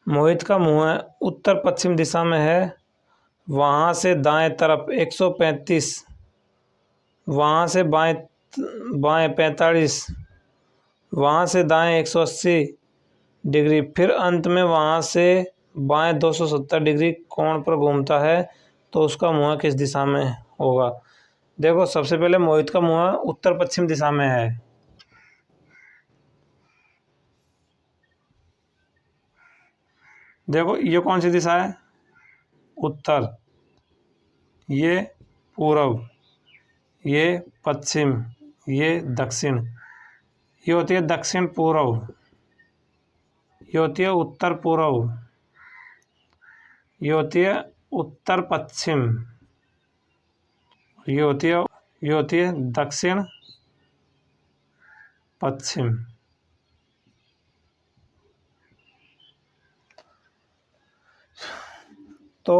मोहित का मुंह उत्तर पश्चिम दिशा में है। वहां से दाएं तरफ 135, वहां से बाएं बाएं 45, वहां से दाएं 180 डिग्री, फिर अंत में वहां से बाएं 270 डिग्री कोण पर घूमता है, तो उसका मुंह किस दिशा में होगा। देखो, सबसे पहले मोहित का मुंह उत्तर पश्चिम दिशा में है। देखो, ये कौन सी दिशा है? उत्तर, ये पूर्व, ये पश्चिम, ये दक्षिण। ये होती है दक्षिण पूर्व, ये होती है उत्तर पूर्व, ये होती है उत्तर पश्चिम, ये होती है दक्षिण पश्चिम। तो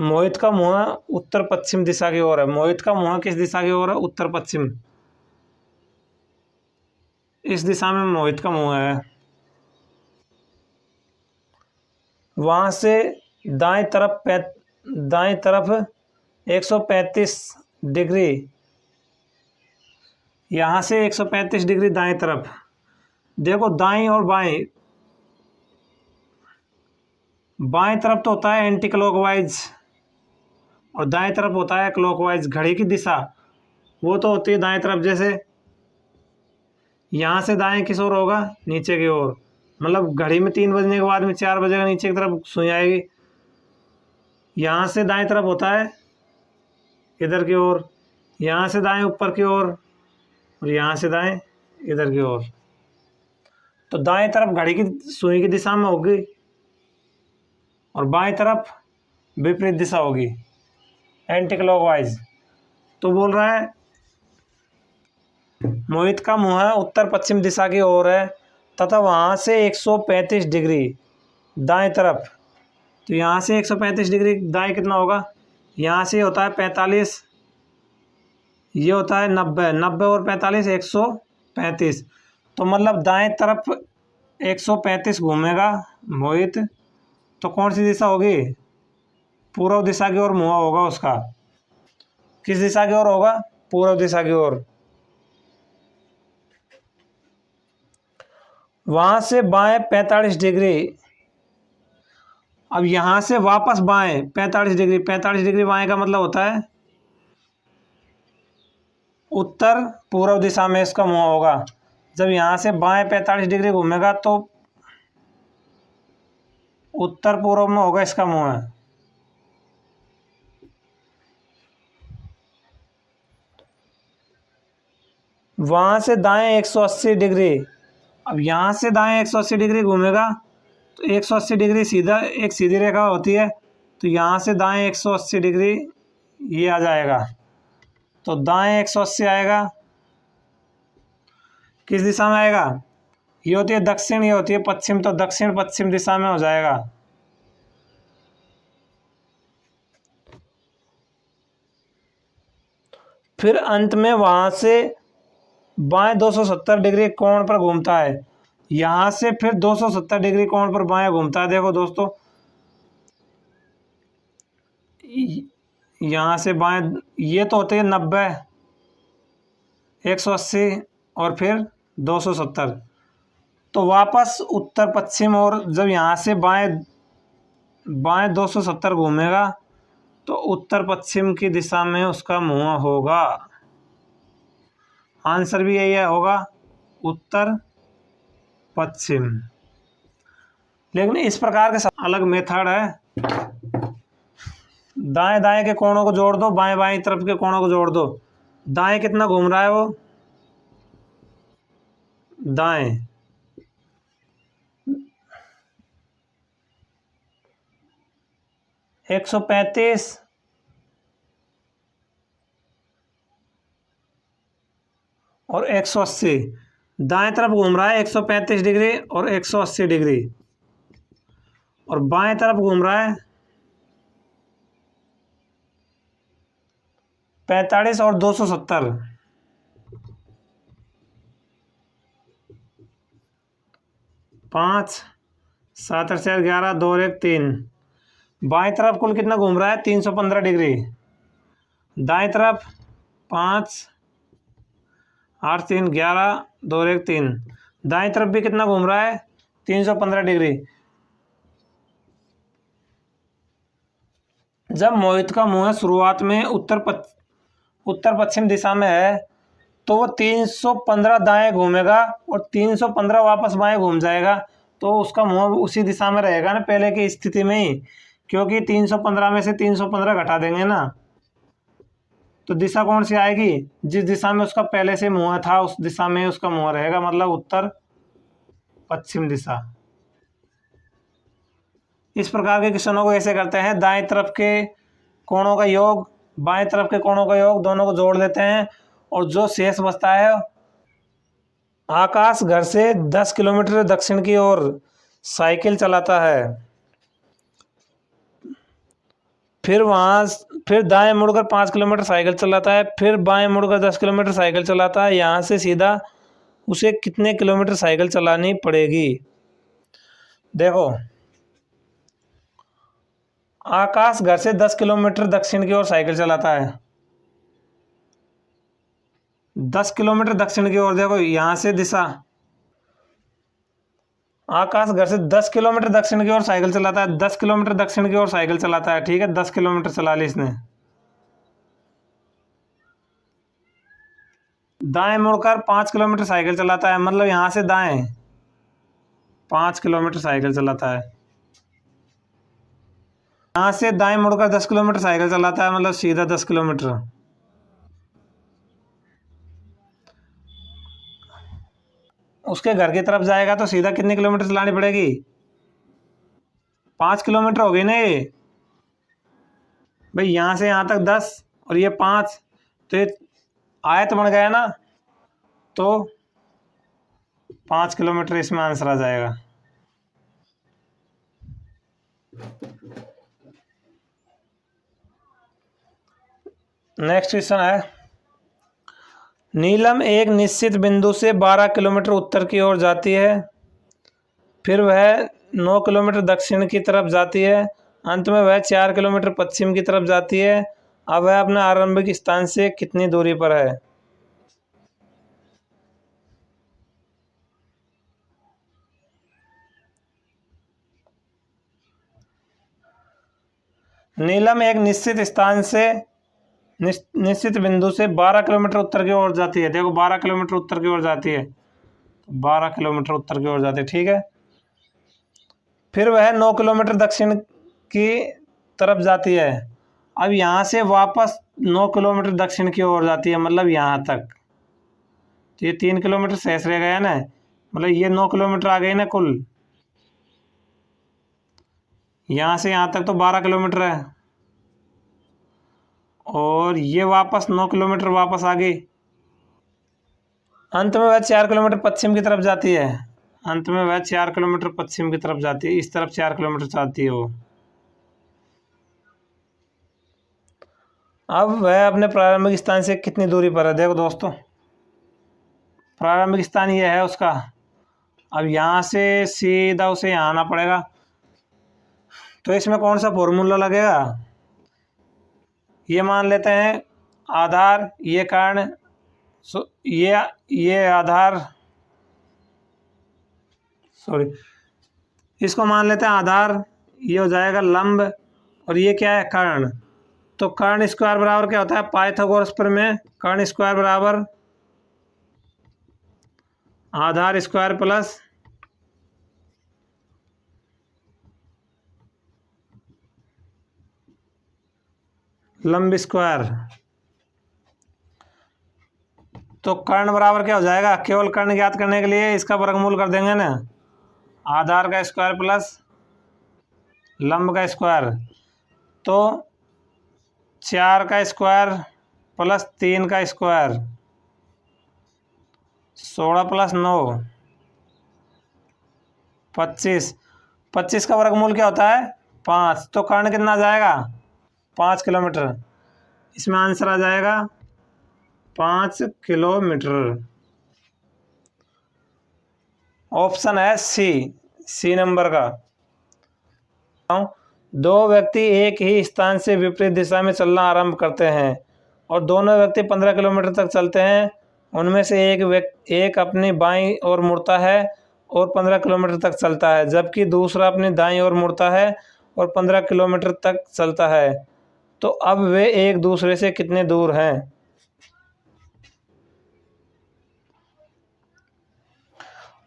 मोहित का मुंह उत्तर पश्चिम दिशा की ओर है। मोहित का मुंह किस दिशा की ओर है? उत्तर पश्चिम। इस दिशा में मोहित का मुंह है। वहां से दाएं तरफ 135 डिग्री, यहां से 135 डिग्री दाएं तरफ। देखो, दाएं और बाएं, बाएं तरफ तो होता है एंटी क्लॉकवाइज और दाएं तरफ होता है क्लॉकवाइज। घड़ी की दिशा वो तो होती है दाएं तरफ। जैसे यहाँ से दाएं किस ओर होगा? नीचे की ओर। मतलब घड़ी में 3 बजने के बाद में 4 बजेगा, नीचे की तरफ सुई आएगी। यहाँ से दाएं तरफ होता है इधर की ओर, यहाँ से दाएं ऊपर की ओर, और यहाँ से दाएं इधर की ओर। तो दाएं तरफ घड़ी की सुई की दिशा में होगी और बाएं तरफ विपरीत दिशा होगी, एंटी क्लॉकवाइज। तो बोल रहा है मोहित का मुंह उत्तर पश्चिम दिशा की ओर है तथा वहां से 135 डिग्री दाएं तरफ। तो यहाँ से 135 डिग्री दाएं कितना होगा? यहाँ से होता है 45, ये होता है 90, 90 और 45 135। तो मतलब दाएं तरफ 135 घूमेगा मोहित, तो कौन सी दिशा होगी? पूर्व दिशा की ओर मुंह होगा उसका। किस दिशा की ओर होगा? पूर्व दिशा की ओर। वहां से बाएं 45 डिग्री। अब यहां से वापस बाएं 45 डिग्री, 45 डिग्री बाएं का मतलब होता है उत्तर पूर्व दिशा में इसका मुंह होगा। जब यहां से बाएं 45 डिग्री घूमेगा तो उत्तर पूर्व में होगा इसका मुंह। वहां से दाएं 180 डिग्री। अब यहां से दाएं 180 डिग्री घूमेगा तो 180 डिग्री सीधा एक सीधी रेखा होती है, तो यहाँ से दाएं 180 डिग्री ये आ जाएगा। तो दाएं 180 आएगा, किस दिशा में आएगा? ये होती है दक्षिण, ये होती है पश्चिम, तो दक्षिण पश्चिम दिशा में हो जाएगा। फिर अंत में वहां से बाएं 270 डिग्री कोण पर घूमता है। यहां से फिर 270 डिग्री कोण पर बाएं घूमता है। देखो दोस्तों, यहां से बाएं, ये तो होते हैं 90, 180 और फिर 270। तो वापस उत्तर पश्चिम, और जब यहाँ से बाएं बाएं 270 घूमेगा तो उत्तर पश्चिम की दिशा में उसका मुंह होगा। आंसर भी यही है, होगा उत्तर पश्चिम। लेकिन इस प्रकार के अलग मेथड है। दाएं दाएं के कोणों को जोड़ दो, बाएं बाएं तरफ के कोणों को जोड़ दो। दाएं कितना घूम रहा है? वो दाएं 135 और 180। दाएं तरफ घूम रहा है 135 डिग्री और 180 डिग्री, और बाएं तरफ घूम रहा है 45 और 270। 5 7 8 4 11, 2 और 1 3। बाएं तरफ कुल कितना घूम रहा है? 315 डिग्री। दाएं तरफ 5 8 3 11, 2 और 1 3। दाएं तरफ भी कितना घूम रहा है? 315 डिग्री। जब मोहित का मुंह शुरुआत में उत्तर पश्चिम दिशा में है तो वो 315 दाएं घूमेगा और 315 वापस बाएं घूम जाएगा, तो उसका मुंह उसी दिशा में रहेगा ना पहले की स्थिति में ही, क्योंकि 315 में से 315 घटा देंगे ना, तो दिशा कौन सी आएगी? जिस दिशा में उसका पहले से मुंह था उस दिशा में उसका मुंह रहेगा, मतलब उत्तर पश्चिम दिशा। इस प्रकार के क्वेश्चनों को ऐसे करते हैं, दाएं तरफ के कोणों का योग बाएं तरफ के कोणों का योग दोनों को जोड़ देते हैं और जो शेष बचता है। आकाश घर से 10 किलोमीटर दक्षिण की ओर साइकिल चलाता है, फिर दाएं मुड़कर 5 किलोमीटर साइकिल चलाता है, फिर बाएं मुड़कर 10 किलोमीटर साइकिल चलाता है। यहाँ से सीधा उसे कितने किलोमीटर साइकिल चलानी पड़ेगी? देखो, आकाश घर से 10 किलोमीटर दक्षिण की ओर साइकिल चलाता है, 10 किलोमीटर दक्षिण की ओर। देखो यहाँ से दिशा, आकाश घर से 10 किलोमीटर दक्षिण की ओर साइकिल चलाता है, 10 किलोमीटर दक्षिण की ओर साइकिल चलाता है, ठीक है, 10 किलोमीटर चला ली इसने। दाएं मुड़कर 5 किलोमीटर साइकिल चलाता है, मतलब यहाँ से दाएं 5 किलोमीटर साइकिल चलाता है। यहाँ से दाएं मुड़कर 10 किलोमीटर साइकिल चलाता है, मतलब सीधा 10 किलोमीटर। उसके घर की तरफ जाएगा तो सीधा कितने किलोमीटर चलानी पड़ेगी? 5 किलोमीटर हो गई ना ये भाई, यहाँ से यहाँ तक 10 और ये 5, तो ये आयत बन गया ना, तो 5 किलोमीटर इसमें आंसर आ जाएगा। नेक्स्ट क्वेश्चन है, नीलम एक निश्चित बिंदु से 12 किलोमीटर उत्तर की ओर जाती है, फिर वह 9 किलोमीटर दक्षिण की तरफ जाती है, अंत में वह 4 किलोमीटर पश्चिम की तरफ जाती है। अब वह अपने आरंभिक स्थान से कितनी दूरी पर है? नीलम एक निश्चित स्थान से निश्चित बिंदु से 12 किलोमीटर उत्तर की ओर जाती है। देखो 12 किलोमीटर उत्तर की ओर जाती है, 12 किलोमीटर उत्तर की ओर जाती है, ठीक है। फिर वह 9 किलोमीटर दक्षिण की तरफ जाती है। अब यहाँ से वापस 9 किलोमीटर दक्षिण की ओर जाती है, मतलब यहाँ तक, तो ये 3 किलोमीटर शेष रह गया ना, मतलब ये 9 किलोमीटर आ गई ना कुल। यहाँ से यहाँ तक तो 12 किलोमीटर है, और ये वापस 9 किलोमीटर वापस आ गई। अंत में वह 4 किलोमीटर पश्चिम की तरफ जाती है, अंत में वह 4 किलोमीटर पश्चिम की तरफ जाती है, इस तरफ 4 किलोमीटर जाती है वो। अब वह अपने प्रारंभिक स्थान से कितनी दूरी पर है? देखो दोस्तों, प्रारंभिक स्थान ये है उसका। अब यहाँ से सीधा उसे यहाँ आना पड़ेगा, तो इसमें कौन सा फॉर्मूला लगेगा? ये मान लेते हैं आधार, ये कारण, ये आधार, सॉरी, इसको मान लेते हैं आधार, ये हो जाएगा लंब, और ये क्या है? कर्ण। तो कर्ण स्क्वायर बराबर क्या होता है? पाइथागोरस प्रमेय, कर्ण स्क्वायर बराबर आधार स्क्वायर प्लस लंब स्क्वायर। तो कर्ण बराबर क्या हो जाएगा? केवल कर्ण ज्ञात करने के लिए इसका वर्गमूल कर देंगे ना, आधार का स्क्वायर प्लस लंब का स्क्वायर। तो 4 का स्क्वायर प्लस 3 का स्क्वायर, 16 प्लस 9 25, 25 का वर्गमूल क्या होता है? 5। तो कर्ण कितना जाएगा? 5 किलोमीटर। इसमें आंसर आ जाएगा 5 किलोमीटर। ऑप्शन है सी, सी नंबर का। दो व्यक्ति एक ही स्थान से विपरीत दिशा में चलना आरंभ करते हैं और दोनों व्यक्ति 15 किलोमीटर तक चलते हैं। उनमें से एक अपनी बाईं ओर मुड़ता है और 15 किलोमीटर तक चलता है, जबकि दूसरा अपनी दाईं ओर मुड़ता है और 15 किलोमीटर तक चलता है। तो अब वे एक दूसरे से कितने दूर हैं?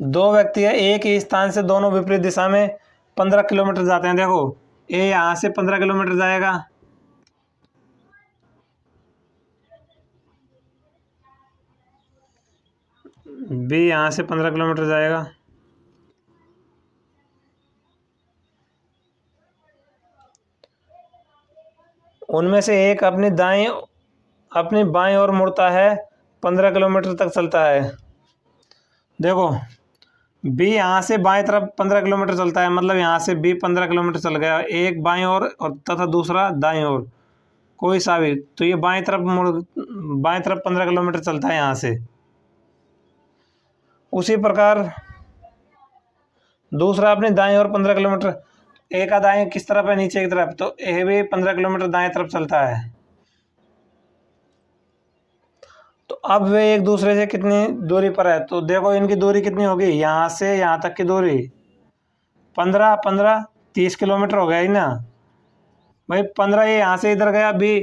दो व्यक्ति है, एक ही स्थान से दोनों विपरीत दिशा में 15 किलोमीटर जाते हैं। देखो, ए यहाँ से 15 किलोमीटर जाएगा, बी यहाँ से 15 किलोमीटर जाएगा। उनमें से एक अपनी बाईं ओर मुड़ता है, 15 किलोमीटर तक चलता है। देखो, बी यहाँ से बाएं तरफ 15 किलोमीटर चलता है, मतलब यहाँ से बी 15 किलोमीटर चल गया, एक बाईं ओर और तथा दूसरा दाईं ओर, कोई सा भी। तो ये बाएं तरफ 15 किलोमीटर चलता है यहाँ से। उसी प्रकार दूसरा अपनी दाईं ओर 15 किलोमीटर, ए का दाएं किस तरफ है? नीचे की तरफ, तो ए भी 15 किलोमीटर दाएं तरफ चलता है। तो अब वे एक दूसरे से कितनी दूरी पर है? तो देखो, इनकी दूरी कितनी होगी? यहाँ से यहाँ तक की दूरी 15 15 30 किलोमीटर हो गया ही ना भाई। 15 ये यहाँ से इधर गया बी,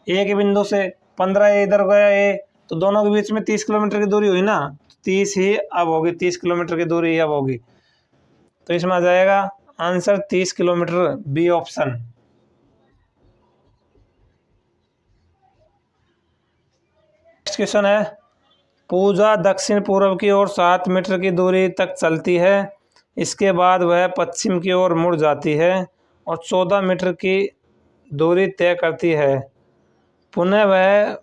ए के बिंदु से, 15 ये इधर गया ए, तो दोनों के बीच में 30 किलोमीटर की दूरी हुई ना। 30 ही अब होगी, 30 किलोमीटर की दूरी अब होगी। तो इसमें आ जाएगा answer 30 kilometre, B option. Next question है, पूजा दक्षिण पूर्व की ओर 7 मीटर की दूरी तक चलती है। इसके बाद वह पश्चिम की ओर मुड़ जाती है और 14 मीटर की दूरी तय करती है। पुनः वह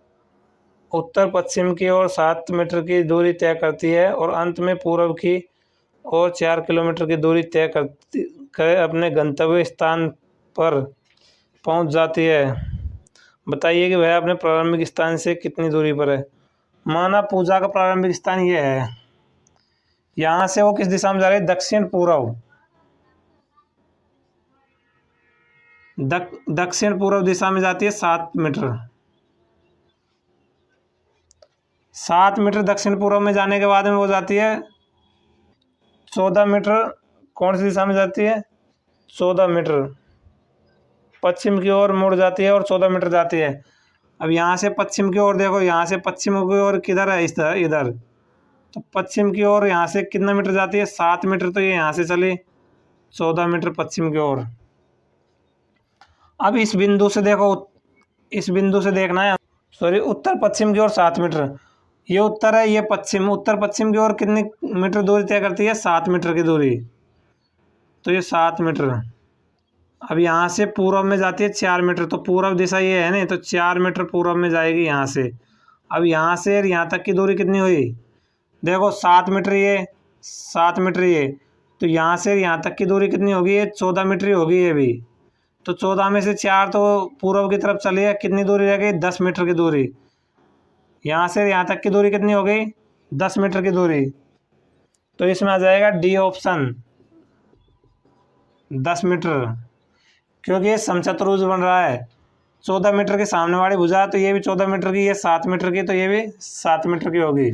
उत्तर पश्चिम की ओर 7 मीटर की दूरी तय करती है और अंत में पूर्व की ओर 4 किलोमीटर की दूरी तय कर अपने गंतव्य स्थान पर पहुंच जाती है। बताइए कि वह अपने प्रारंभिक स्थान से कितनी दूरी पर है। माना पूजा का प्रारंभिक स्थान ये है, यहाँ से वो किस दिशा में जा रही है? दक्षिण पूर्व। दक्षिण पूर्व दिशा में जाती है 7 मीटर। 7 मीटर दक्षिण पूर्व में जाने के बाद में वो जाती है 14 मीटर। कौन सी दिशा में जाती है? 14 मीटर पश्चिम की ओर मुड़ जाती है और 14 मीटर जाती है। अब यहाँ से पश्चिम की ओर देखो, यहाँ से पश्चिम की ओर किधर है? इधर। तो पश्चिम की ओर यहाँ से कितना मीटर जाती है? 7 मीटर। तो ये यहाँ से चली 14 मीटर पश्चिम की ओर। अब इस बिंदु से देखो, इस बिंदु से देखना है, सॉरी, उत्तर पश्चिम की ओर 7 मीटर। ये उत्तर है, ये पश्चिम। उत्तर पश्चिम की ओर कितनी मीटर दूरी तय करती है? 7 मीटर की दूरी। तो ये 7 मीटर। अब यहाँ से पूर्व में जाती है 4 मीटर, तो पूर्व दिशा ये है ना, तो 4 मीटर पूर्व में जाएगी यहाँ से। अब यहाँ से यहाँ तक की दूरी कितनी हुई? देखो, 7 मीटर ये, 7 मीटर ये, तो यहाँ से यहाँ तक की दूरी कितनी होगी? ये 14 मीटर ही होगी ये भी। तो 14 में से 4 तो पूर्व की तरफ चली है, कितनी दूरी रह गई? 10 मीटर की दूरी। यहाँ से यहाँ तक की दूरी कितनी हो गई? 10 मीटर की दूरी। तो इसमें आ जाएगा डी ऑप्शन, 10 मीटर, क्योंकि ये समचतुर्भुज बन रहा है। 14 मीटर के सामने वाली भुजा, तो ये भी 14 मीटर की, ये 7 मीटर की, तो ये भी 7 मीटर की होगी।